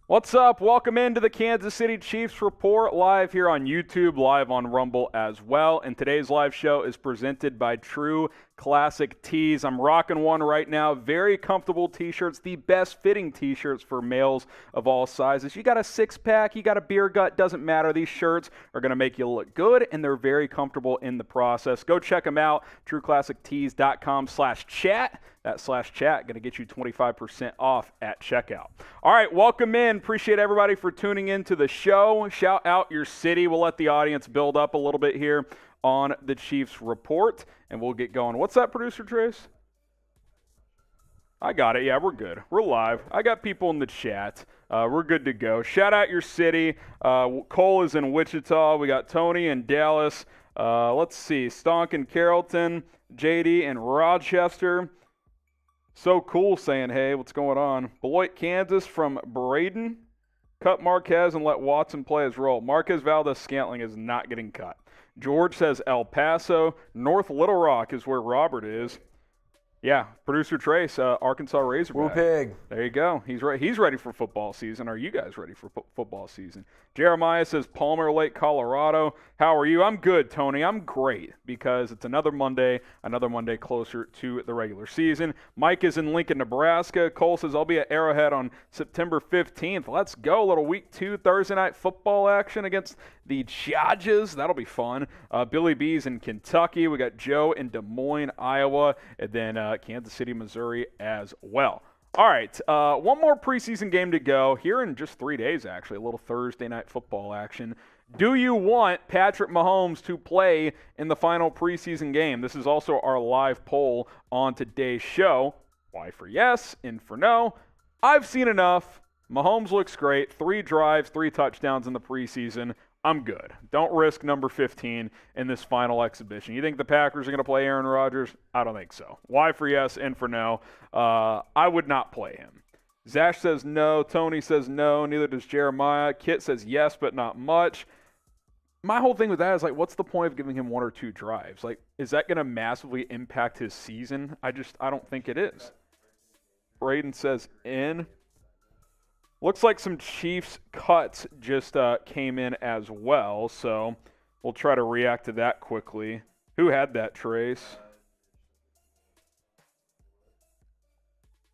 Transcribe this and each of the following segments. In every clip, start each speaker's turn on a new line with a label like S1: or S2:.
S1: What's up? Welcome into the Kansas City Chiefs Report, live here on YouTube, live on Rumble as well. And today's live show is presented by True Classic Tees. I'm rocking one right now. Very comfortable t-shirts, the best fitting t-shirts for males of all sizes. You got a six-pack, you got a beer gut, doesn't matter. These shirts are going to make you look good, and they're very comfortable in the process. Go check them out, trueclassictees.com/chat. That /chat going to get you 25% off at checkout. All right, welcome in. Appreciate everybody for tuning in to the show. Shout out your city. We'll let the audience build up a little bit here on the Chiefs Report, and we'll get going. What's that, Producer Trace? I got it. Yeah, we're good. We're live. I got people in the chat. We're good to go. Shout out your city. Cole is in Wichita. We got Tony in Dallas. Let's see. Stonk in Carrollton. JD in Rochester. So cool saying, hey, what's going on? Beloit, Kansas from Braden. Cut Marquez and let Watson play his role. Marquez Valdez-Scantling is not getting cut. George says El Paso. North Little Rock is where Robert is. Yeah, Producer Trace, Arkansas Razorback.
S2: Woo pig.
S1: There you go. He's right. He's ready for football season. Are you guys ready for football season? Jeremiah says Palmer Lake, Colorado. How are you? I'm good, Tony. I'm great because it's another Monday closer to the regular season. Mike is in Lincoln, Nebraska. Cole says I'll be at Arrowhead on September 15th. Let's go. A little Week 2 Thursday night football action against the Chargers. That'll be fun. Billy B's in Kentucky. We got Joe in Des Moines, Iowa, and then Kansas City, Missouri as well. All right, one more preseason game to go here in just 3 days, actually, a little Thursday night football action. Do you want Patrick Mahomes to play in the final preseason game? This is also our live poll on today's show. Y for yes, N for no. I've seen enough. Mahomes looks great. 3 drives, 3 touchdowns in the preseason. I'm good. Don't risk number 15 in this final exhibition. You think the Packers are going to play Aaron Rodgers? I don't think so. Y for yes, N for no. I would not play him. Zash says no. Tony says no. Neither does Jeremiah. Kit says yes, but not much. My whole thing with that is, like, what's the point of giving him 1 or 2 drives? Like, is that going to massively impact his season? I don't think it is. Braden says N. Looks like some Chiefs cuts just came in as well, so we'll try to react to that quickly. Who had that, Trace?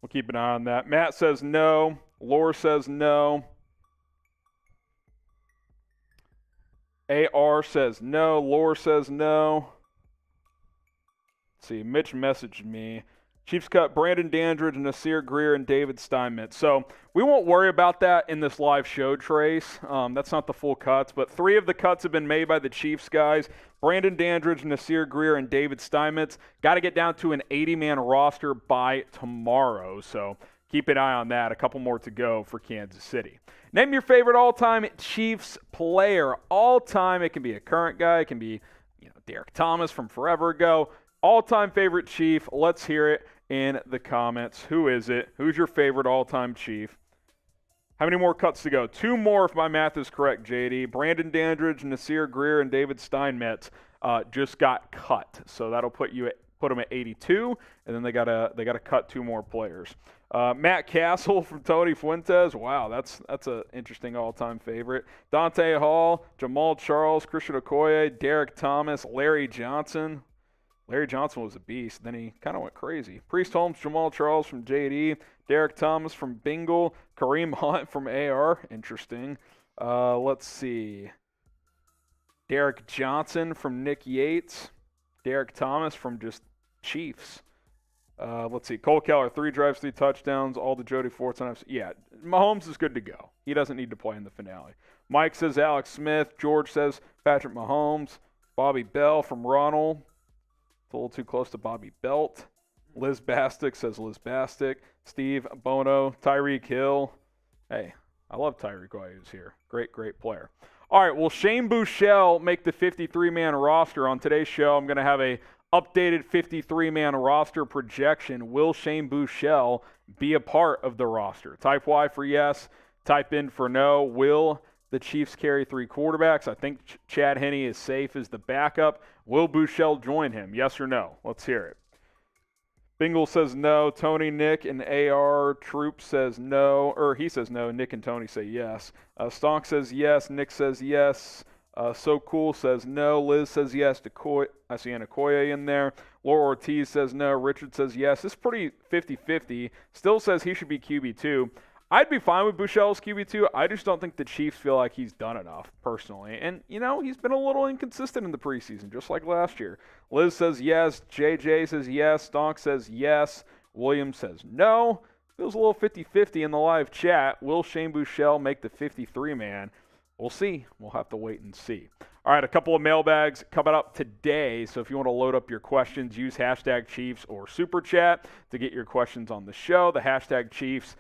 S1: We'll keep an eye on that. Matt says no. Laura says no. AR says no. Laura says no. Let's see. Mitch messaged me. Chiefs cut Brandon Dandridge, Nasir Greer, and David Steinmetz. So we won't worry about that in this live show, Trace. That's not the full cuts, but 3 of the cuts have been made by the Chiefs guys. Brandon Dandridge, Nasir Greer, and David Steinmetz. Got to get down to an 80-man roster by tomorrow, so keep an eye on that. A couple more to go for Kansas City. Name your favorite all-time Chiefs player. All-time, it can be a current guy. It can be, Derek Thomas from forever ago. All-time favorite Chief. Let's hear it in the comments. Who is it? Who's your favorite all-time Chief? How many more cuts to go? 2 more if my math is correct, JD. Brandon Dandridge, Nasir Greer, and David Steinmetz just got cut. So that'll put them at 82, and then they gotta cut 2 more players. Matt Castle from Tony Fuentes. Wow, that's an interesting all-time favorite. Dante Hall, Jamal Charles, Christian Okoye, Derek Thomas, Larry Johnson. Larry Johnson was a beast. Then he kind of went crazy. Priest Holmes, Jamal Charles from JD. Derek Thomas from Bingle. Kareem Hunt from AR. Interesting. Let's see. Derek Johnson from Nick Yates. Derek Thomas from just Chiefs. Let's see. Cole Keller, 3 drives, 3 touchdowns. All the Jody Fortson. Yeah, Mahomes is good to go. He doesn't need to play in the finale. Mike says Alex Smith. George says Patrick Mahomes. Bobby Bell from Ronald. A little too close to Bobby Belt. Liz Bastick says Liz Bastick. Steve Bono. Tyreek Hill. Hey, I love Tyreek while he was here. Great player. All right, will Shane Buechele make the 53-man roster? On today's show, I'm going to have a updated 53-man roster projection. Will Shane Buechele be a part of the roster? Type Y for yes. Type N for no. Will the Chiefs carry 3 quarterbacks? I think Chad Henne is safe as the backup. Will Buechele join him? Yes or no? Let's hear it. Bingle says no. Tony, Nick, and AR Troop says no. Or he says no. Nick and Tony say yes. Stonk says yes. Nick says yes. So Cool says no. Liz says yes. I see Anakoya in there. Laura Ortiz says no. Richard says yes. This is pretty 50-50. Still says he should be QB2. I'd be fine with Buechele's QB2. I just don't think the Chiefs feel like he's done enough, personally. And, he's been a little inconsistent in the preseason, just like last year. Liz says yes. JJ says yes. Stonk says yes. William says no. Feels a little 50-50 in the live chat. Will Shane Buechele make the 53-man? We'll see. We'll have to wait and see. All right, a couple of mailbags coming up today. So if you want to load up your questions, use hashtag Chiefs or Super Chat to get your questions on the show. The hashtag Chiefs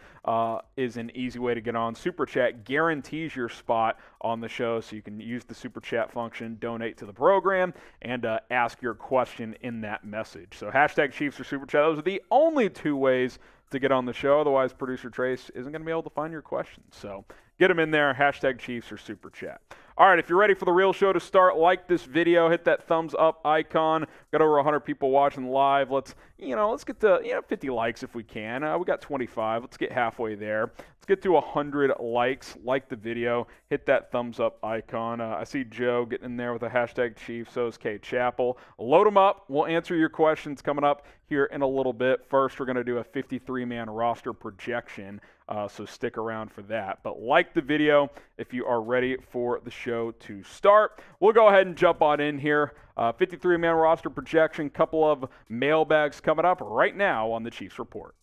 S1: is an easy way to get on. Super Chat guarantees your spot on the show, so you can use the Super Chat function, donate to the program, and ask your question in that message. So hashtag Chiefs or Super Chat, those are the only two ways to get on the show. Otherwise, producer Trace isn't going to be able to find your questions. So get them in there, hashtag Chiefs or Super Chat. All right, if you're ready for the real show to start, like this video, hit that thumbs up icon. Got over 100 people watching live. Let's get to 50 likes if we can. We got 25. Let's get halfway there. Let's get to 100 likes. Like the video. Hit that thumbs up icon. I see Joe getting in there with a hashtag Chief. So is Kate Chappell. Load them up. We'll answer your questions coming up here in a little bit. First, we're going to do a 53-man roster projection. So stick around for that. But like the video if you are ready for the show to start. We'll go ahead and jump on in here. 53-man roster projection. Couple of mailbags coming up right now on the Chiefs Report.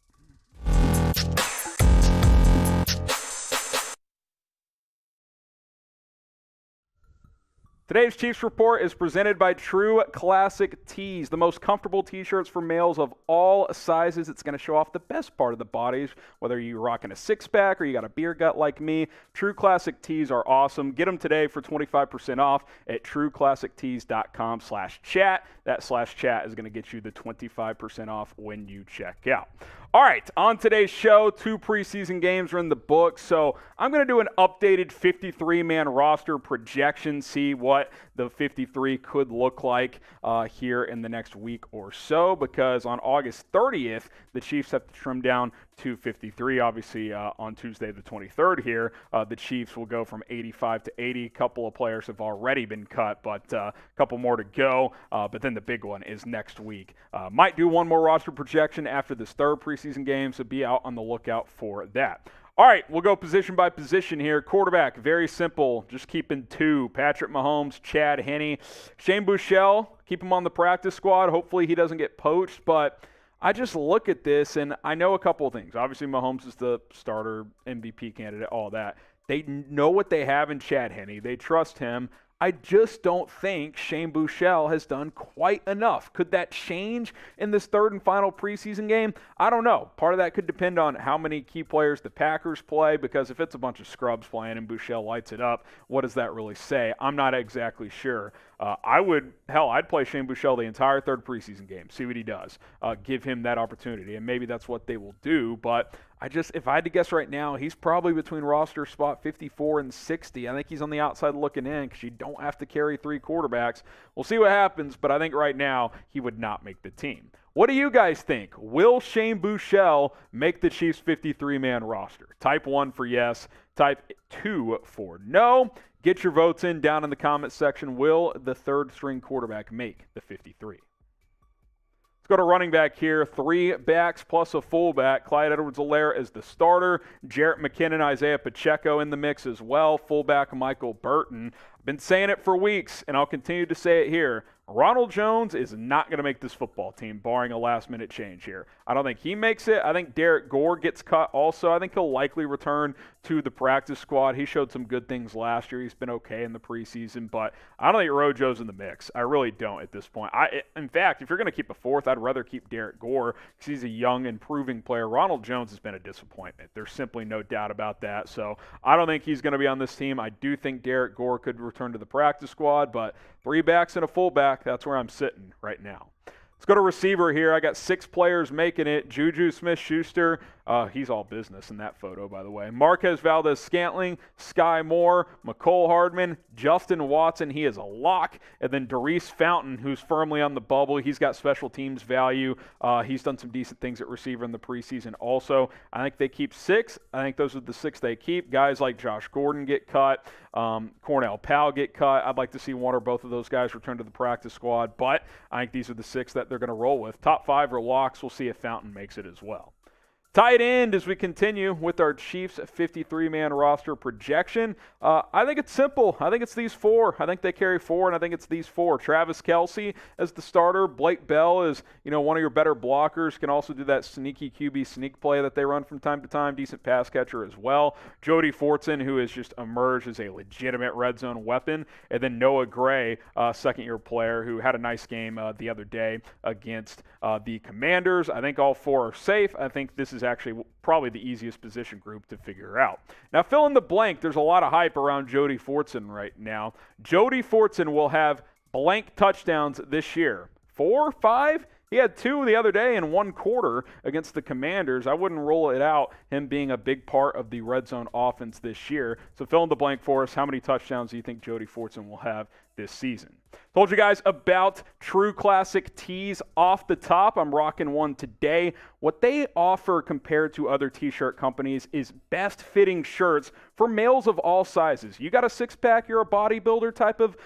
S1: Today's Chiefs Report is presented by True Classic Tees, the most comfortable t-shirts for males of all sizes. It's going to show off the best part of the bodies, whether you're rocking a six-pack or you got a beer gut like me. True Classic Tees are awesome. Get them today for 25% off at trueclassictees.com/chat. That /chat is going to get you the 25% off when you check out. All right, on today's show, 2 preseason games are in the book, so I'm going to do an updated 53-man roster projection, see what the 53 could look like here in the next week or so, because on August 30th, the Chiefs have to trim down to 53. Obviously, on Tuesday the 23rd here, the Chiefs will go from 85 to 80. A couple of players have already been cut, but a couple more to go. But then the big one is next week. Might do one more roster projection after this third preseason game, so be out on the lookout for that. All right, we'll go position by position here. Quarterback, very simple, just keeping 2. Patrick Mahomes, Chad Henne. Shane Buechele, keep him on the practice squad. Hopefully he doesn't get poached, but I just look at this, and I know a couple of things. Obviously, Mahomes is the starter, MVP candidate, all that. They know what they have in Chad Henne. They trust him. I just don't think Shane Buechele has done quite enough. Could that change in this third and final preseason game? I don't know. Part of that could depend on how many key players the Packers play, because if it's a bunch of scrubs playing and Buechele lights it up, what does that really say? I'm not exactly sure. I'd play Shane Buechele the entire third preseason game, see what he does, give him that opportunity, and maybe that's what they will do. But if I had to guess right now, he's probably between roster spot 54 and 60. I think he's on the outside looking in because you don't have to carry 3 quarterbacks. We'll see what happens, but I think right now he would not make the team. What do you guys think? Will Shane Buechele make the Chiefs 53-man roster? Type 1 for yes, type 2 for no. Get your votes in down in the comments section. Will the third-string quarterback make the 53? Let's go to running back here. 3 backs plus a fullback. Clyde Edwards-Helaire is the starter. Jarrett McKinnon, Isaiah Pacheco in the mix as well. Fullback Michael Burton. I've been saying it for weeks, and I'll continue to say it here. Ronald Jones is not going to make this football team, barring a last-minute change here. I don't think he makes it. I think Derek Gore gets cut also. I think he'll likely return to the practice squad. He showed some good things last year. He's been okay in the preseason, but I don't think Rojo's in the mix. I really don't at this point. In fact, if you're going to keep a fourth, I'd rather keep Derek Gore because he's a young, improving player. Ronald Jones has been a disappointment. There's simply no doubt about that. So I don't think he's going to be on this team. I do think Derek Gore could return to the practice squad, but 3 backs and a fullback, that's where I'm sitting right now. Let's go to receiver here. I got 6 players making it. Juju Smith-Schuster, He's all business in that photo, by the way. Marquez Valdez-Scantling, Sky Moore, McCole Hardman, Justin Watson. He is a lock. And then Darius Fountain, who's firmly on the bubble. He's got special teams value. He's done some decent things at receiver in the preseason also. I think they keep 6. I think those are the 6 they keep. Guys like Josh Gordon get cut. Cornell Powell get cut. I'd like to see one or both of those guys return to the practice squad, but I think these are the 6 that they're going to roll with. Top 5 are locks. We'll see if Fountain makes it as well. Tight end as we continue with our Chiefs 53-man roster projection. I think it's simple. I think it's these 4. I think they carry 4, and I think it's these 4. Travis Kelce as the starter. Blake Bell is, one of your better blockers. Can also do that sneaky QB sneak play that they run from time to time. Decent pass catcher as well. Jody Fortson, who has just emerged as a legitimate red zone weapon. And then Noah Gray, second-year player who had a nice game the other day against the Commanders. I think all 4 are safe. I think this is actually probably the easiest position group to figure out. Now, fill in the blank. There's a lot of hype around Jody Fortson right now. Jody Fortson will have blank touchdowns this year. 4, 5? He had 2 the other day in 1 quarter against the Commanders. I wouldn't rule it out, him being a big part of the red zone offense this year. So fill in the blank for us. How many touchdowns do you think Jody Fortson will have this season? Told you guys about True Classic tees off the top. I'm rocking one today. What they offer compared to other t-shirt companies is best fitting shirts for males of all sizes. You got a 6-pack, you're a bodybuilder type of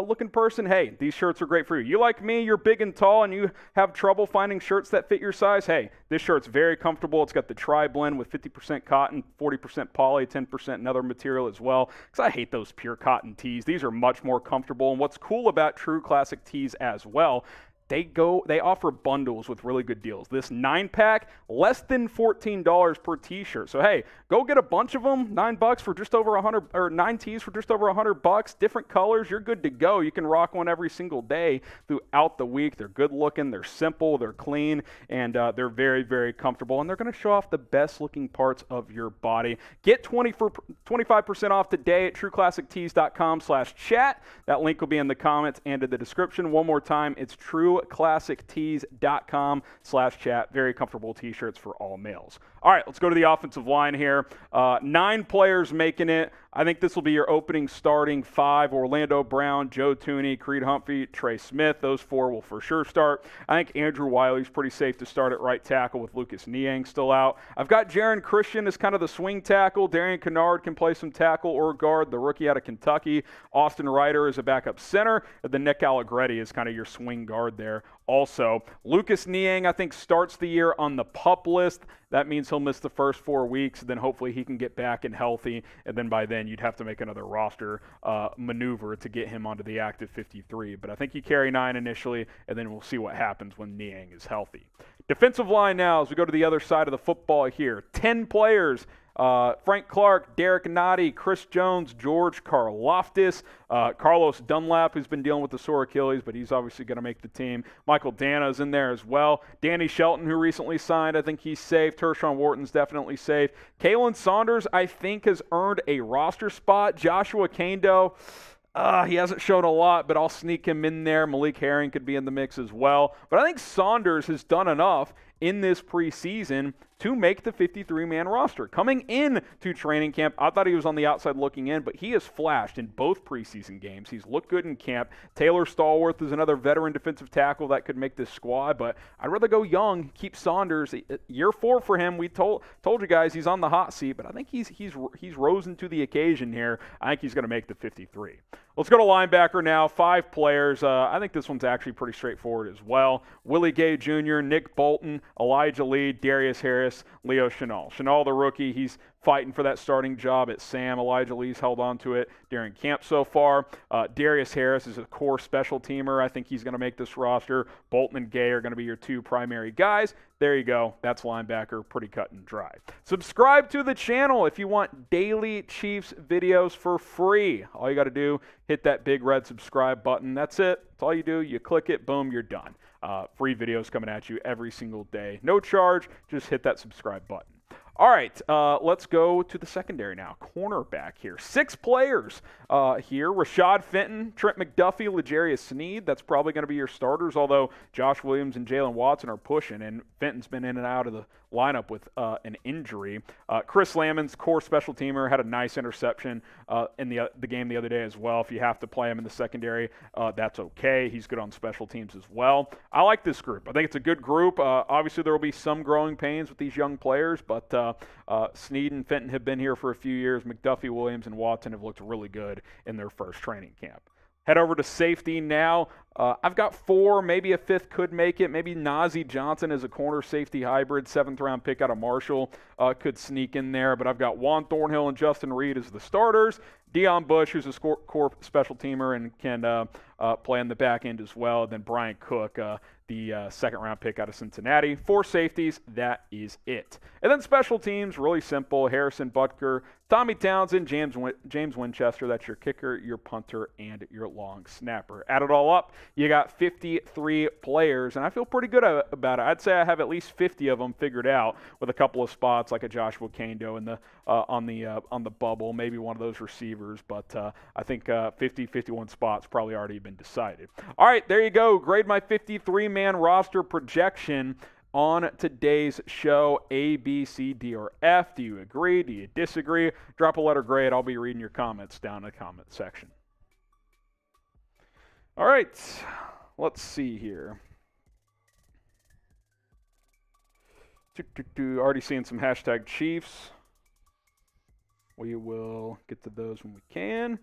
S1: looking person, hey, these shirts are great for you. You like me, you're big and tall and you have trouble finding shirts that fit your size, hey, this shirt's very comfortable. It's got the tri-blend with 50% cotton, 40% poly, 10% another material as well, because I hate those pure cotton tees. These are much more comfortable, and what's cool about True Classic tees as well, they offer bundles with really good deals. This 9-pack, less than $14 per t-shirt. So hey, go get a bunch of them, $9 for just over 100, or 9 tees for just over $100. Different colors, you're good to go. You can rock one every single day throughout the week. They're good looking, they're simple, they're clean, and they're very, very comfortable. And they're going to show off the best looking parts of your body. Get 25% off today at trueclassictees.com/chat. That link will be in the comments and in the description. One more time, it's trueclassictees.com/chat. Very comfortable t-shirts for all males. All right, let's go to the offensive line here. 9 players making it. I think this will be your opening starting 5. Orlando Brown, Joe Thuney, Creed Humphrey, Trey Smith. Those 4 will for sure start. I think Andrew Wiley's pretty safe to start at right tackle with Lucas Niang still out. I've got Jaron Christian as kind of the swing tackle. Darian Kennard can play some tackle or guard, the rookie out of Kentucky. Austin Ryder is a backup center. And then Nick Allegretti is kind of your swing guard there. Also, Lucas Niang, I think, starts the year on the PUP list. That means he'll miss the first 4 weeks. Then hopefully he can get back and healthy. And then by then you'd have to make another roster maneuver to get him onto the active 53. But I think you carry 9 initially, and then we'll see what happens when Niang is healthy. Defensive line now, as we go to the other side of the football here. 10 players. Frank Clark, Derek Nottie, Chris Jones, George Karlaftis, Carlos Dunlap, who's been dealing with the sore Achilles, but he's obviously going to make the team. Michael Dana's in there as well. Danny Shelton, who recently signed, I think he's safe. Tershawn Wharton's definitely safe. Kalen Saunders, I think, has earned a roster spot. Joshua Kando, he hasn't shown a lot, but I'll sneak him in there. Malik Herring could be in the mix as well. But I think Saunders has done enough in this preseason to make the 53-man roster. Coming in to training camp, I thought he was on the outside looking in, but he has flashed in both preseason games. He's looked good in camp. Taylor Stallworth is another veteran defensive tackle that could make this squad, but I'd rather go young, keep Saunders. Year 4 for him. We told you guys he's on the hot seat, but I think he's risen to the occasion here. I think he's going to make the 53. Let's go to linebacker now. 5 players. I think this one's actually pretty straightforward as well. Willie Gay Jr., Nick Bolton, Elijah Lee, Darius Harris, Leo Chenal. Chenal, the rookie, he's fighting for that starting job at Sam. Elijah Lee's held on to it during camp so far. Darius Harris is a core special teamer. I think he's going to make this roster. Bolton and Gay are going to be your 2 primary guys. There you go. That's linebacker, pretty cut and dry. Subscribe to the channel if you want daily Chiefs videos for free. All you got to do, hit that big red subscribe button. That's it. That's all you do. You click it, boom, you're done. Free videos coming at you every single day. No charge. Just hit that subscribe button. All right, let's go to the secondary now. Cornerback here. 6 players here. Rashad Fenton, Trent McDuffie, L'Jarius Sneed. That's probably going to be your starters, although Josh Williams and Jalen Watson are pushing, and Fenton's been in and out of the lineup with an injury. Chris Lammons, core special teamer, had a nice interception in the game the other day as well. If you have to play him in the secondary, that's okay. He's good on special teams as well. I like this group. I think it's a good group. Obviously, there will be some growing pains with these young players, but Sneed and Fenton have been here for a few years. McDuffie, Williams, and Watson have looked really good in their first training camp. Head over to safety now. I've got 4, maybe a 5th could make it. Maybe Nazeeh Johnson is a corner safety hybrid, 7th-round pick out of Marshall, could sneak in there. But I've got Juan Thornhill and Justin Reed as the starters. Deion Bush, who's a core special teamer and can play in the back end as well. And then Brian Cook, the 2nd-round pick out of Cincinnati. 4 safeties, that is it. And then special teams, really simple. Harrison Butker, Tommy Townsend, James Winchester. That's your kicker, your punter, and your long snapper. Add it all up, you got 53 players, and I feel pretty good about it. I'd say I have at least 50 of them figured out, with a couple of spots like a Joshua Kando in the on the bubble, maybe one of those receivers. But I think 51 spots probably already been decided. All right, there you go. Grade my 53-man roster projection on today's show. A, B, C, D, or F. Do you agree? Do you disagree? Drop a letter grade. I'll be reading your comments down in the comment section. All right, let's see here. Already seeing some hashtag Chiefs. We will get to those when we can.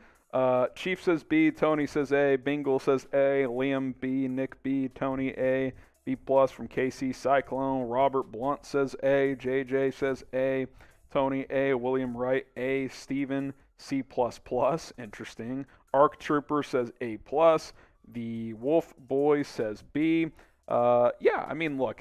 S1: Chief says B, Tony says A, Bingle says A, Liam B, Nick B, Tony A, B+ from KC Cyclone, Robert Blunt says A, JJ says A, Tony A, William Wright A, Steven C++, interesting. Arc Trooper says A+, the Wolf Boy says B. Yeah, I mean, look,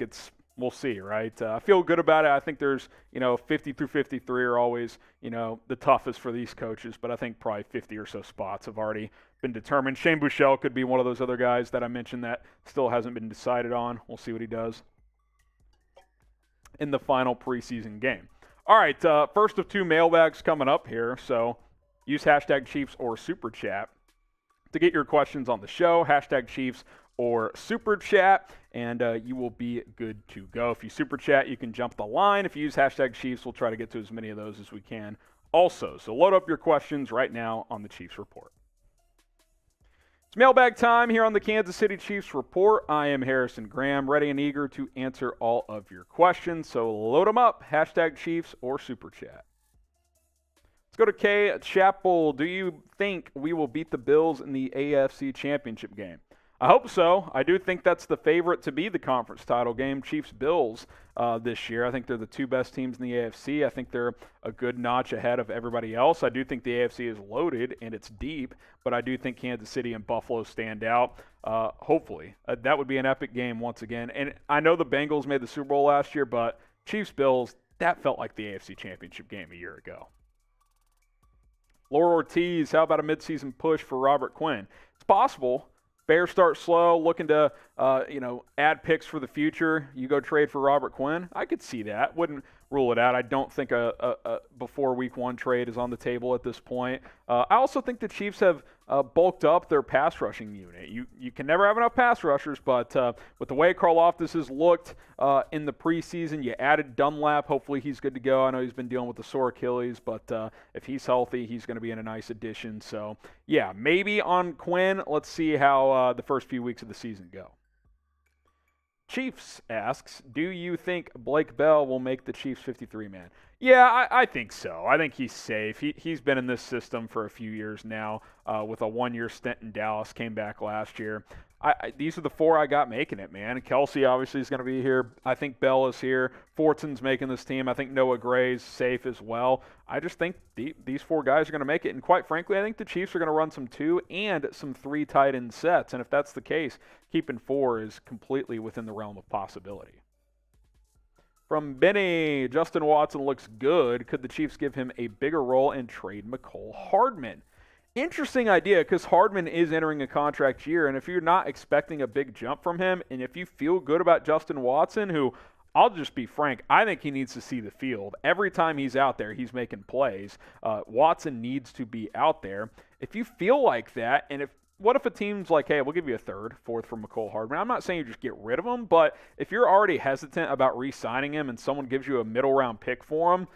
S1: we'll see, right? I feel good about it. I think there's, 50 through 53 are always, the toughest for these coaches, but I think probably 50 or so spots have already been determined. Shane Buechele could be one of those other guys that I mentioned that still hasn't been decided on. We'll see what he does in the final preseason game. All right, first of 2 mailbags coming up here, so use hashtag Chiefs or Super Chat to get your questions on the show, hashtag Chiefs or Super Chat, and you will be good to go. If you Super Chat, you can jump the line. If you use hashtag Chiefs, we'll try to get to as many of those as we can also. So load up your questions right now on the Chiefs Report. It's mailbag time here on the Kansas City Chiefs Report. I am Harrison Graham, ready and eager to answer all of your questions. So load them up, hashtag Chiefs or Super Chat. Let's go to K. Chapel. Do you think we will beat the Bills in the AFC Championship game? I hope so. I do think that's the favorite to be the conference title game, Chiefs-Bills, this year. I think they're the 2 best teams in the AFC. I think they're a good notch ahead of everybody else. I do think the AFC is loaded and it's deep, but I do think Kansas City and Buffalo stand out, hopefully. That would be an epic game once again. And I know the Bengals made the Super Bowl last year, but Chiefs-Bills, that felt like the AFC Championship game a year ago. Laura Ortiz, how about a midseason push for Robert Quinn? It's possible. Bears start slow, looking to, add picks for the future. You go trade for Robert Quinn. I could see that. Wouldn't rule it out. I don't think a before Week 1 trade is on the table at this point. I also think the Chiefs have bulked up their pass rushing unit. You can never have enough pass rushers, but with the way Karlaftis has looked in the preseason, you added Dunlap. Hopefully he's good to go. I know he's been dealing with the sore Achilles, but if he's healthy, he's going to be in a nice addition. So, yeah, maybe on Quinn. Let's see how the first few weeks of the season go. Chiefs asks, do you think Blake Bell will make the Chiefs 53-man? Yeah, I think so. I think he's safe. He's been in this system for a few years now with a 1-year stint in Dallas, came back last year. These are the 4 I got making it, man. Kelsey obviously is going to be here. I think Bell is here. Fortson's making this team. I think Noah Gray's safe as well. I just think these 4 guys are going to make it. And quite frankly, I think the Chiefs are going to run some 2 and some 3 tight end sets. And if that's the case, keeping 4 is completely within the realm of possibility. From Benny, Justin Watson looks good. Could the Chiefs give him a bigger role and trade McCole Hardman? Interesting idea, because Hardman is entering a contract year, and if you're not expecting a big jump from him, and if you feel good about Justin Watson, who I'll just be frank. I think he needs to see the field. Every time he's out there, he's making plays. Watson needs to be out there. If you feel like that, and what if a team's like, hey, we'll give you a third, fourth for McCole Hardman? I'm not saying you just get rid of him, but if you're already hesitant about re-signing him and someone gives you a middle-round pick for him,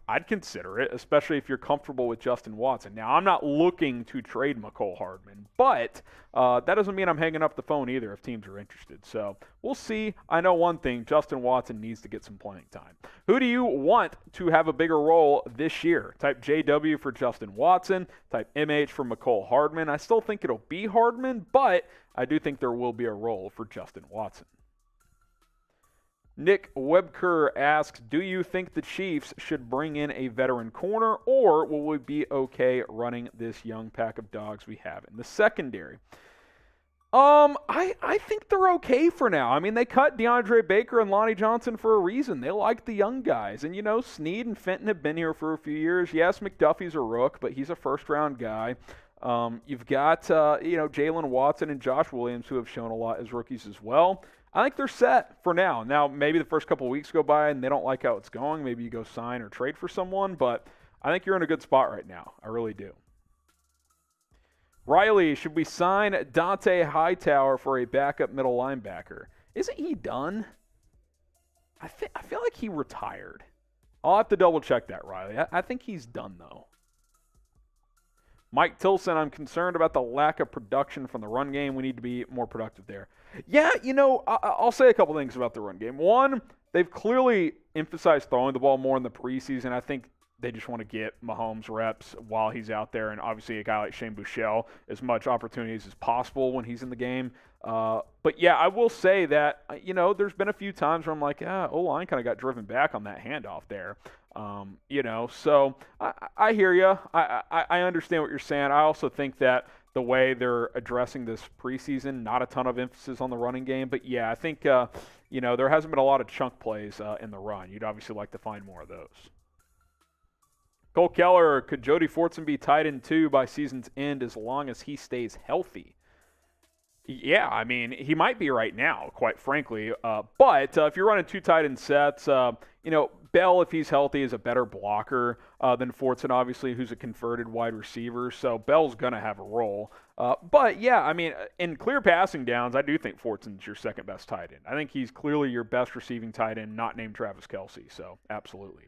S1: I'd consider it, especially if you're comfortable with Justin Watson. Now, I'm not looking to trade McCole Hardman, but that doesn't mean I'm hanging up the phone either if teams are interested. So we'll see. I know one thing, Justin Watson needs to get some playing time. Who do you want to have a bigger role this year? Type JW for Justin Watson. Type MH for McCole Hardman. I still think it'll be Hardman, but I do think there will be a role for Justin Watson. Nick Webker asks, do you think the Chiefs should bring in a veteran corner, or will we be okay running this young pack of dogs we have in the secondary? I think they're okay for now. I mean, they cut DeAndre Baker and Lonnie Johnson for a reason. They like the young guys. And, Snead and Fenton have been here for a few years. Yes, McDuffie's a rook, but he's a first-round guy. You've got, Jalen Watson and Josh Williams, who have shown a lot as rookies as well. I think they're set for now. Now, maybe the first couple of weeks go by and they don't like how it's going. Maybe you go sign or trade for someone, but I think you're in a good spot right now. I really do. Riley, should we sign Dante Hightower for a backup middle linebacker? Isn't he done? I feel like he retired. I'll have to double check that, Riley. I think he's done, though. Mike Tilson, I'm concerned about the lack of production from the run game. We need to be more productive there. Yeah, I'll say a couple things about the run game. One, they've clearly emphasized throwing the ball more in the preseason. I think they just want to get Mahomes reps while he's out there, and obviously a guy like Shane Buechele as much opportunities as possible when he's in the game. But yeah, I will say that, there's been a few times where I'm like, O-line kind of got driven back on that handoff there. So I hear you. I understand what you're saying. I also think that the way they're addressing this preseason, not a ton of emphasis on the running game. But yeah, I think, there hasn't been a lot of chunk plays in the run. You'd obviously like to find more of those. Cole Keller, could Jody Fortson be tight end 2 by season's end as long as he stays healthy? Yeah, I mean, he might be right now, quite frankly. But if you're running 2 tight end sets, Bell, if he's healthy, is a better blocker than Fortson, obviously, who's a converted wide receiver. So Bell's going to have a role. But, yeah, I mean, in clear passing downs, I do think Fortson's your second best tight end. I think he's clearly your best receiving tight end, not named Travis Kelce. So, absolutely.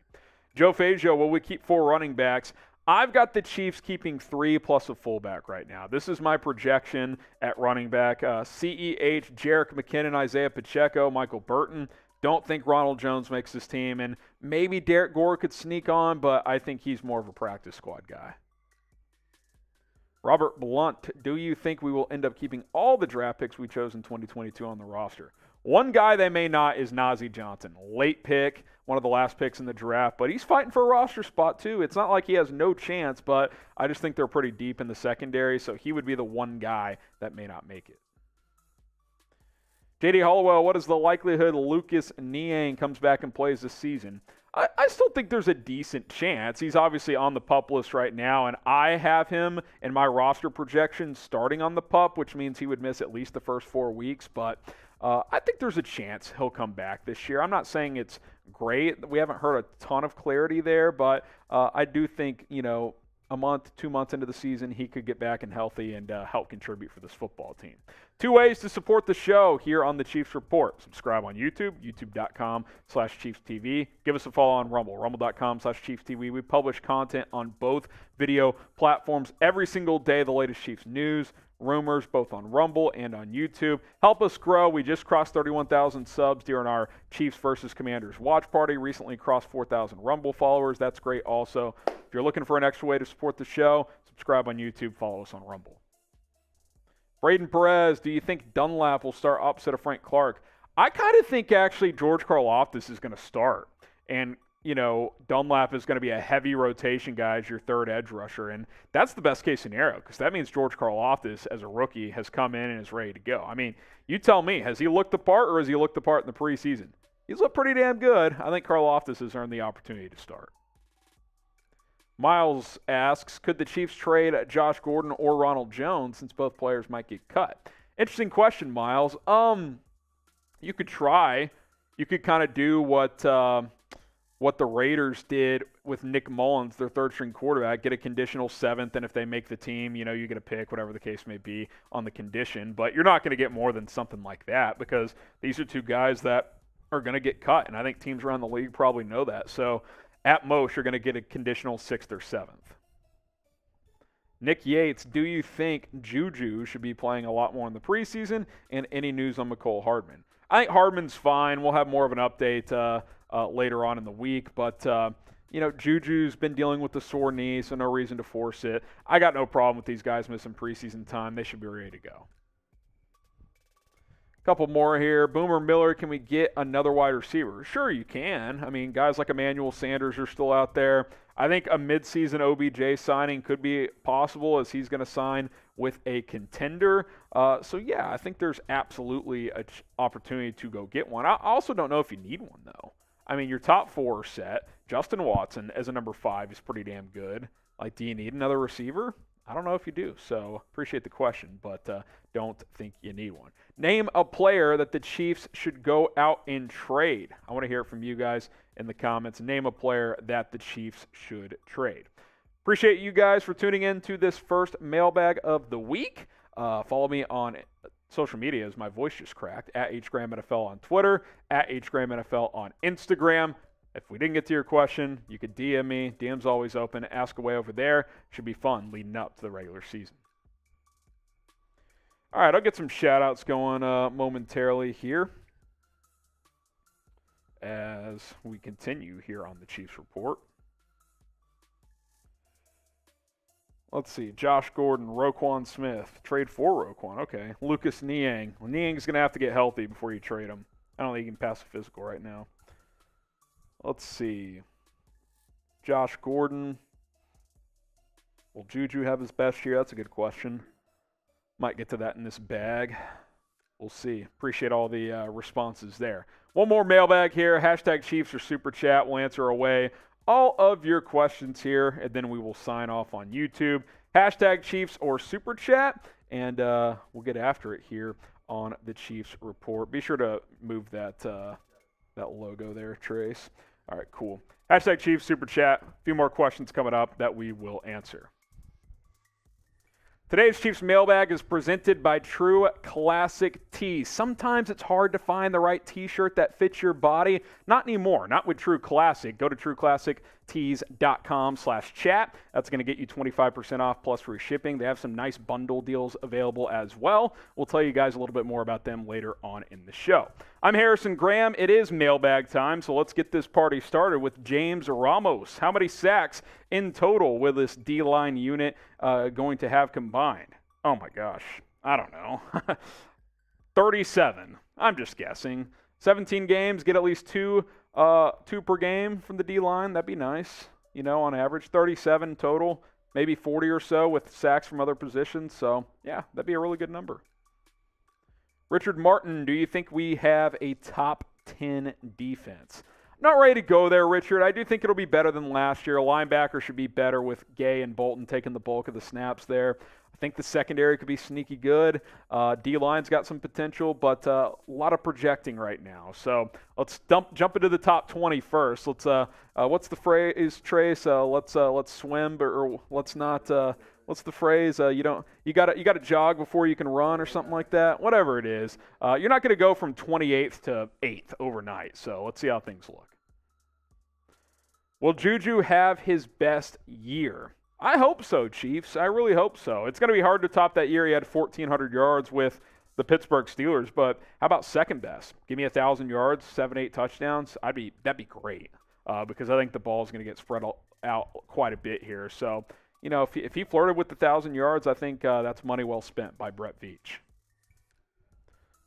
S1: Joe Fazio, will we keep 4 running backs? I've got the Chiefs keeping 3 plus a fullback right now. This is my projection at running back. CEH, Jerick McKinnon, Isaiah Pacheco, Michael Burton. Don't think Ronald Jones makes this team. And maybe Derek Gore could sneak on, but I think he's more of a practice squad guy. Robert Blunt, do you think we will end up keeping all the draft picks we chose in 2022 on the roster? One guy they may not is Najee Johnson. Late pick, one of the last picks in the draft, but he's fighting for a roster spot too. It's not like he has no chance, but I just think they're pretty deep in the secondary, so he would be the one guy that may not make it. J.D. Hollowell, what is the likelihood Lucas Niang comes back and plays this season? I still think there's a decent chance. He's obviously on the PUP list right now, and I have him in my roster projection starting on the PUP, which means he would miss at least the first 4 weeks, but I think there's a chance he'll come back this year. I'm not saying it's great. We haven't heard a ton of clarity there, but I do think, a month, 2 months into the season, he could get back and healthy and help contribute for this football team. 2 ways to support the show here on the Chiefs Report. Subscribe on YouTube, youtube.com/ChiefsTV. Give us a follow on Rumble, rumble.com/ChiefsTV. We publish content on both video platforms every single day, the latest Chiefs news, rumors, both on Rumble and on YouTube. Help us grow. We just crossed 31,000 subs during our Chiefs versus Commanders watch party. Recently crossed 4,000 Rumble followers. That's great also. If you're looking for an extra way to support the show, subscribe on YouTube, follow us on Rumble. Braden Perez, do you think Dunlap will start opposite of Frank Clark? I kind of think actually George Karlaftis is going to start. And, Dunlap is going to be a heavy rotation guy as your third edge rusher. And that's the best case scenario because that means George Karlaftis as a rookie has come in and is ready to go. I mean, you tell me, has he looked the part or has he looked the part in the preseason? He's looked pretty damn good. I think Karlaftis has earned the opportunity to start. Miles asks, could the Chiefs trade Josh Gordon or Ronald Jones since both players might get cut? Interesting question, Miles. You could try. You could kind of do what the Raiders did with Nick Mullins, their third-string quarterback, get a conditional 7th, and if they make the team, you get a pick, whatever the case may be, on the condition. But you're not going to get more than something like that because these are two guys that are going to get cut, and I think teams around the league probably know that. So at most, you're going to get a conditional 6th or 7th. Nick Yates, do you think Juju should be playing a lot more in the preseason? And any news on McCole Hardman? I think Hardman's fine. We'll have more of an update later on in the week. But, Juju's been dealing with the sore knee, so no reason to force it. I got no problem with these guys missing preseason time. They should be ready to go. Couple more here. Boomer Miller, can we get another wide receiver? Sure, you can. I mean, guys like Emmanuel Sanders are still out there. I think a midseason OBJ signing could be possible as he's going to sign with a contender. I think there's absolutely an opportunity to go get one. I also don't know if you need one, though. I mean, your top 4 are set. Justin Watson as a number 5 is pretty damn good. Like, do you need another receiver? I don't know if you do, so appreciate the question, but don't think you need one. Name a player that the Chiefs should go out and trade. I want to hear from you guys in the comments. Name a player that the Chiefs should trade. Appreciate you guys for tuning in to this first mailbag of the week. Follow me on social media as my voice just cracked, at HGrahamNFL on Twitter, at HGrahamNFL on Instagram. If we didn't get to your question, you could DM me. DM's always open. Ask away over there. Should be fun leading up to the regular season. All right, I'll get some shout-outs going momentarily here as we continue here on the Chiefs Report. Let's see. Josh Gordon, Roquan Smith. Trade for Roquan. Okay. Lucas Niang. Well, Niang's going to have to get healthy before you trade him. I don't think he can pass the physical right now. Let's see. Josh Gordon. Will Juju have his best year? That's a good question. Might get to that in this bag. We'll see. Appreciate all the responses there. One more mailbag here. Hashtag Chiefs or Super Chat. We'll answer away all of your questions here, and then we will sign off on YouTube. Hashtag Chiefs or Super Chat, and we'll get after it here on the Chiefs Report. Be sure to move that logo there, Trace. All right, cool. Hashtag Chiefs, Super Chat. A few more questions coming up that we will answer. Today's Chiefs Mailbag is presented by True Classic Tees. Sometimes it's hard to find the right t-shirt that fits your body. Not anymore. Not with True Classic. Go to trueclassictees.com/chat. That's going to get you 25% off plus free shipping. They have some nice bundle deals available as well. We'll tell you guys a little bit more about them later on in the show. I'm Harrison Graham. It is mailbag time, so let's get this party started with James Ramos. How many sacks in total will this D-line unit going to have combined? Oh my gosh, I don't know. 37. I'm just guessing. 17 games, get at least two per game from the D-line. That'd be nice. On average, 37 total, maybe 40 or so with sacks from other positions. So, yeah, that'd be a really good number. Richard Martin, do you think we have a top 10 defense? Not ready to go there, Richard. I do think it'll be better than last year. A linebacker should be better with Gay and Bolton taking the bulk of the snaps there. I think the secondary could be sneaky good. D-line's got some potential, but a lot of projecting right now. So let's jump into the top 20 first. Let's what's the phrase, Trace? Let's swim, or let's not. What's the phrase? You got to jog before you can run, or something like that. Whatever it is, you're not going to go from 28th to 8th overnight. So let's see how things look. Will Juju have his best year? I hope so, Chiefs. I really hope so. It's going to be hard to top that year. He had 1,400 yards with the Pittsburgh Steelers, but how about second best? Give me 1,000 yards, 7-8 touchdowns. That'd be great because I think the ball is going to get spread out quite a bit here. So, if he flirted with 1,000 yards, I think that's money well spent by Brett Veach.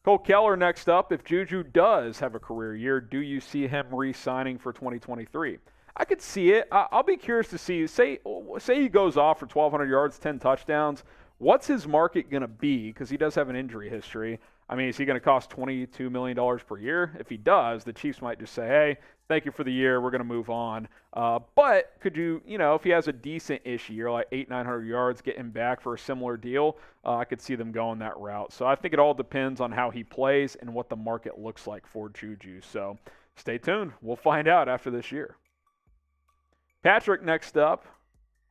S1: Cole Keller next up. If Juju does have a career year, do you see him re-signing for 2023? I could see it. I'll be curious to see. Say he goes off for 1,200 yards, 10 touchdowns. What's his market going to be? Because he does have an injury history. I mean, is he going to cost $22 million per year? If he does, the Chiefs might just say, hey, thank you for the year. We're going to move on. But could you, if he has a decent-ish year, like 800-900 yards, get him back for a similar deal, I could see them going that route. So I think it all depends on how he plays and what the market looks like for Juju. So stay tuned. We'll find out after this year. Patrick next up.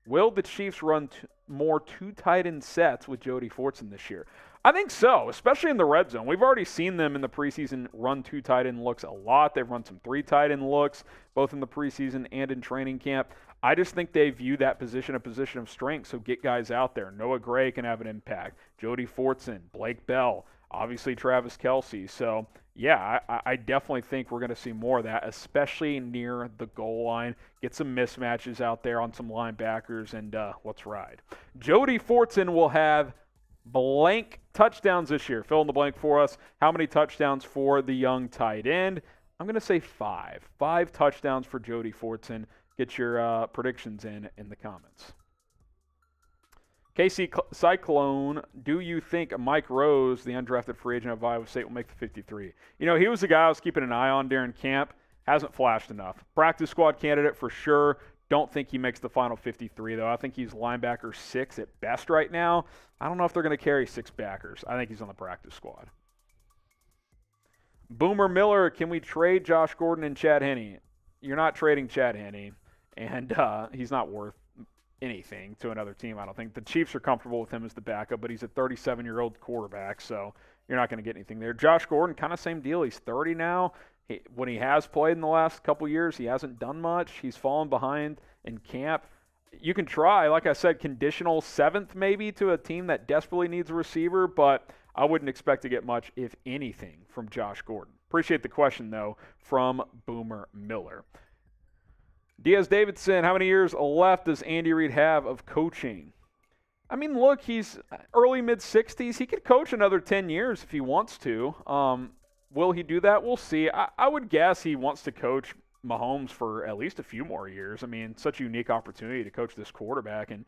S1: Will the Chiefs run more two tight end sets with Jody Fortson this year? I think so, especially in the red zone. We've already seen them in the preseason run two tight end looks a lot. They've run some three tight end looks, both in the preseason and in training camp. I just think they view that position a position of strength, so get guys out there. Noah Gray can have an impact. Jody Fortson, Blake Bell, obviously Travis Kelce. So, yeah, I definitely think we're going to see more of that, especially near the goal line. Get some mismatches out there on some linebackers, and let's ride. Jody Fortson will have blank touchdowns this year. Fill in the blank for us. How many touchdowns for the young tight end? I'm going to say 5. 5 touchdowns for Jody Fortson. Get your predictions in the comments. KC Cyclone, do you think Mike Rose, the undrafted free agent of Iowa State, will make the 53? He was the guy I was keeping an eye on during camp. Hasn't flashed enough. Practice squad candidate for sure. Don't think he makes the final 53, though. I think he's linebacker 6 at best right now. I don't know if they're going to carry 6 backers. I think he's on the practice squad. Boomer Miller, can we trade Josh Gordon and Chad Henne? You're not trading Chad Henne, and he's not worth anything to another team, I don't think. The Chiefs are comfortable with him as the backup, but he's a 37-year-old quarterback, so you're not going to get anything there. Josh Gordon, kind of same deal. He's 30 now. When he has played in the last couple years, he hasn't done much. He's fallen behind in camp. You can try, like I said, conditional 7th maybe to a team that desperately needs a receiver, but I wouldn't expect to get much, if anything, from Josh Gordon. Appreciate the question, though, from Boomer Miller. Diaz Davidson, how many years left does Andy Reid have of coaching? I mean, look, he's early mid-60s. He could coach another 10 years if he wants to. Will he do that? We'll see. I would guess he wants to coach Mahomes for at least a few more years. I mean, such a unique opportunity to coach this quarterback and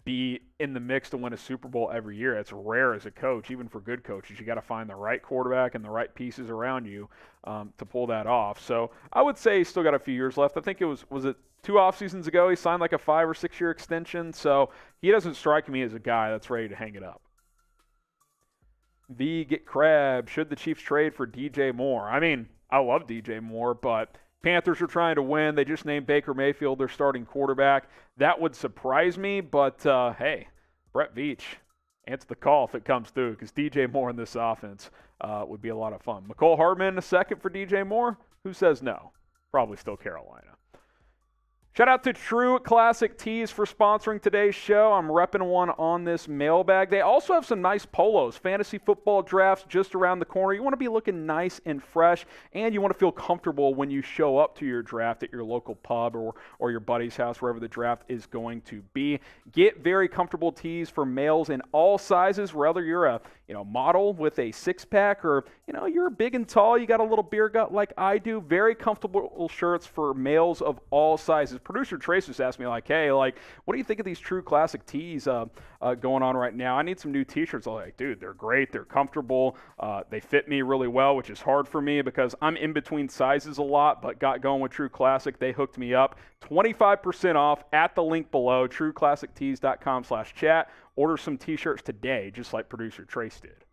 S1: be in the mix to win a Super Bowl every year. It's rare as a coach, even for good coaches. You got to find the right quarterback and the right pieces around you to pull that off. So I would say he's still got a few years left. I think it was it 2 off seasons ago he signed like a 5 or 6 year extension. So he doesn't strike me as a guy that's ready to hang it up. Get Crab, should the Chiefs trade for DJ Moore? I mean, I love DJ Moore, but Panthers are trying to win. They just named Baker Mayfield their starting quarterback. That would surprise me, but hey, Brett Veach, answer the call if it comes through, because DJ Moore in this offense would be a lot of fun. McCole Hardman, a second for DJ Moore? Who says no? Probably still Carolina. Shout out to True Classic Tees for sponsoring today's show. I'm repping one on this mailbag. They also have some nice polos. Fantasy football drafts just around the corner. You want to be looking nice and fresh, and you want to feel comfortable when you show up to your draft at your local pub or your buddy's house, wherever the draft is going to be. Get very comfortable tees for males in all sizes, whether you're a model with a six-pack or you're big and tall, you got a little beer gut like I do. Very comfortable shirts for males of all sizes. Producer Trace just asked me, hey, what do you think of these True Classic tees going on right now? I need some new t-shirts. I'm like, dude, they're great. They're comfortable. They fit me really well, which is hard for me because I'm in between sizes a lot, but got going with True Classic. They hooked me up. 25% off at the link below, trueclassictees.com/chat. Order some t-shirts today, just like producer Trace did.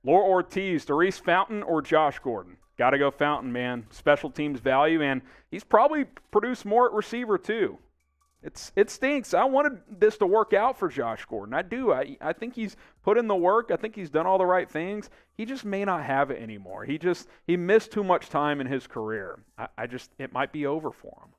S1: Laura Ortiz, Therese Fountain or Josh Gordon? Got to go Fountain, man. Special teams value, and he's probably produced more at receiver too. It stinks. I wanted this to work out for Josh Gordon. I do. I think he's put in the work. I think he's done all the right things. He just may not have it anymore. He missed too much time in his career. It might be over for him.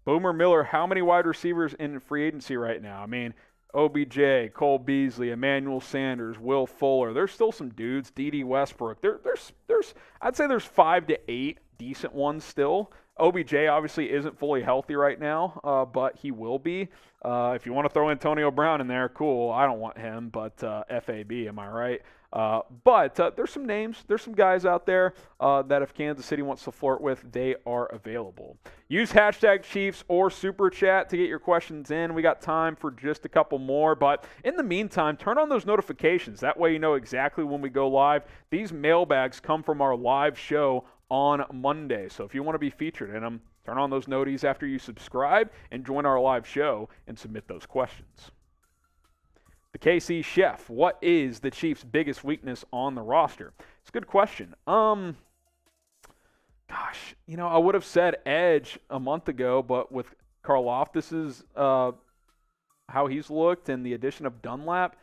S1: Boomer Miller, how many wide receivers in free agency right now? I mean, OBJ, Cole Beasley, Emmanuel Sanders, Will Fuller. There's still some dudes. D.D. Westbrook. I'd say there's 5 to 8 decent ones still. OBJ obviously isn't fully healthy right now, but he will be. If you want to throw Antonio Brown in there, cool. I don't want him, but FAB, am I right? But there's some names, there's some guys out there that if Kansas City wants to flirt with, they are available. Use hashtag Chiefs or Super Chat to get your questions in. We got time for just a couple more, but in the meantime, turn on those notifications. That way you know exactly when we go live. These mailbags come from our live show on Monday, so if you want to be featured in them, turn on those noties after you subscribe and join our live show and submit those questions. The KC Chef, what is the Chiefs' biggest weakness on the roster? It's a good question. Gosh, I would have said edge a month ago, but with Karlaftis' how he's looked and the addition of Dunlap,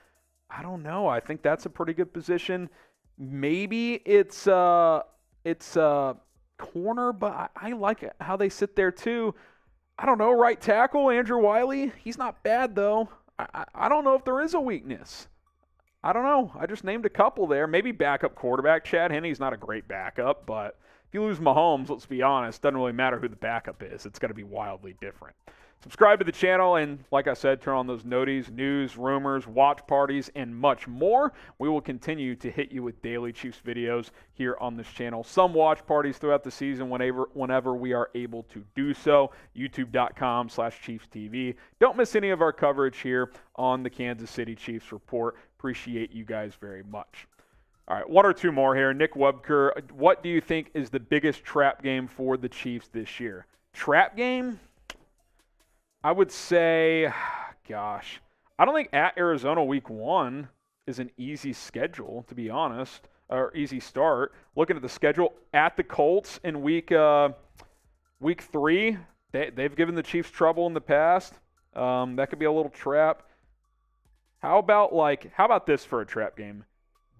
S1: I don't know. I think that's a pretty good position. Maybe it's corner, but I like how they sit there too. I don't know. Right tackle, Andrew Wiley. He's not bad though. I don't know if there is a weakness. I don't know. I just named a couple there. Maybe backup quarterback. Chad Henne's not a great backup, but if you lose Mahomes, let's be honest, doesn't really matter who the backup is. It's going to be wildly different. Subscribe to the channel, and like I said, turn on those noties, news, rumors, watch parties, and much more. We will continue to hit you with daily Chiefs videos here on this channel. Some watch parties throughout the season whenever we are able to do so. YouTube.com/ChiefsTV. Don't miss any of our coverage here on the Kansas City Chiefs Report. Appreciate you guys very much. All right, one or two more here. Nick Webker, what do you think is the biggest trap game for the Chiefs this year? Trap game? I would say, gosh, I don't think at Arizona week 1 is an easy schedule, to be honest, or easy start. Looking at the schedule at the Colts in week 3, they've given the Chiefs trouble in the past. That could be a little trap. How about this for a trap game?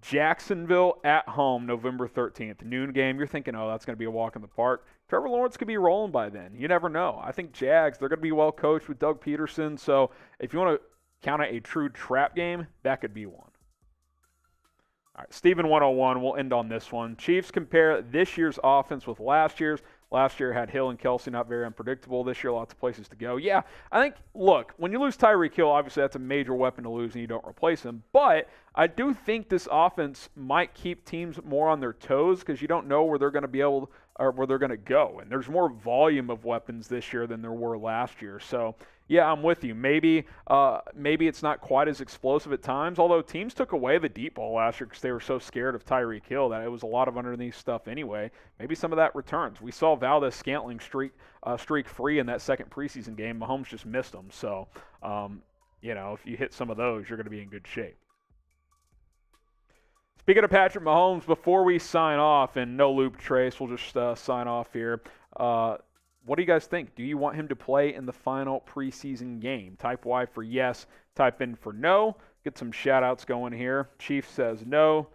S1: Jacksonville at home, November 13th, noon game. You're thinking, oh, that's going to be a walk in the park. Trevor Lawrence could be rolling by then. You never know. I think Jags, they're going to be well coached with Doug Peterson. So if you want to count a true trap game, that could be one. All right, Steven 101, we'll end on this one. Chiefs compare this year's offense with last year's. Last year had Hill and Kelsey, not very unpredictable. This year, lots of places to go. Yeah, I think, look, when you lose Tyreek Hill, obviously that's a major weapon to lose and you don't replace him. But I do think this offense might keep teams more on their toes because you don't know where they're going to be able or where they're going to go. And there's more volume of weapons this year than there were last year. So, yeah, I'm with you. Maybe it's not quite as explosive at times, although teams took away the deep ball last year because they were so scared of Tyreek Hill that it was a lot of underneath stuff anyway. Maybe some of that returns. We saw Valdez-Scantling streak free in that second preseason game. Mahomes just missed them. So, if you hit some of those, you're going to be in good shape. Speaking of Patrick Mahomes, before we sign off, and no loop trace, we'll just sign off here. What do you guys think? Do you want him to play in the final preseason game? Type Y for yes, type in for no. Get some shout-outs going here. Chief says no.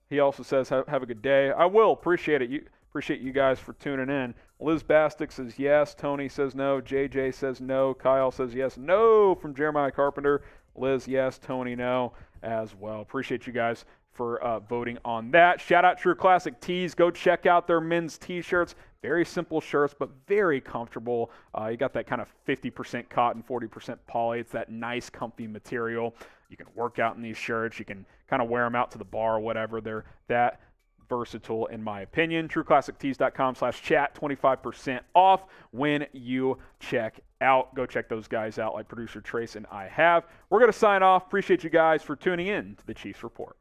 S1: He also says, have a good day. I will. Appreciate it. Appreciate you guys for tuning in. Liz Bastick says yes. Tony says no. JJ says no. Kyle says yes. No from Jeremiah Carpenter. Liz, yes. Tony, no as well. Appreciate you guys for voting on that. Shout out True Classic Tees. Go check out their men's t-shirts. Very simple shirts, but very comfortable. You got that kind of 50% cotton, 40% poly. It's that nice, comfy material. You can work out in these shirts. You can kind of wear them out to the bar or whatever. They're that versatile, in my opinion. TrueClassicTees.com/chat, 25% off when you check out. Go check those guys out like producer Trace and I have. We're going to sign off. Appreciate you guys for tuning in to the Chiefs Report.